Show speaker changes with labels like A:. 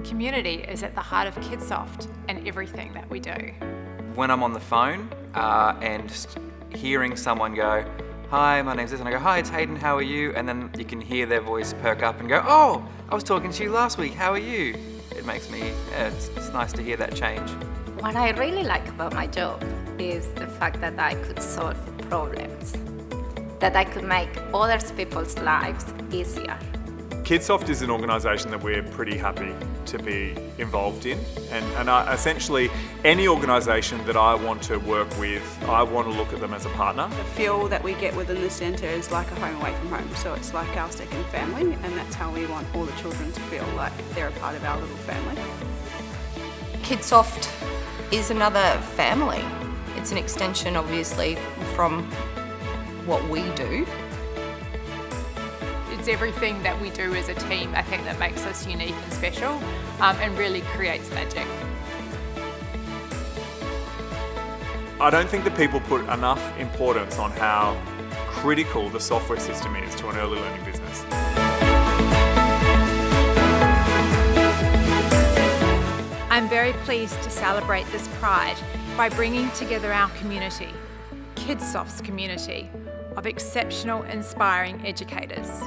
A: Community is at the heart of Kidsoft and everything that we do.
B: When I'm on the phone and hearing someone go, "Hi, my name's this," and I go, "Hi, it's Hayden, how are you?" And then you can hear their voice perk up and go, "Oh, I was talking to you last week, how are you?" It makes me, it's nice to hear that change.
C: What I really like about my job is the fact that I could solve problems, that I could make other people's lives easier.
D: Kidsoft is an organisation that we're pretty happy to be involved in, and essentially any organisation that I want to work with, I want to look at them as a partner.
E: The feel that we get within the centre is like a home away from home, so it's like our second family, and that's how we want all the children to feel like they're a part of our little family.
F: Kidsoft is another family. It's an extension, obviously, from what we do.
A: It's everything that we do as a team, I think, that makes us unique and special and really creates magic.
D: I don't think that people put enough importance on how critical the software system is to an early learning business.
A: I'm very pleased to celebrate this pride by bringing together our community, Kidsoft's community, of exceptional, inspiring educators.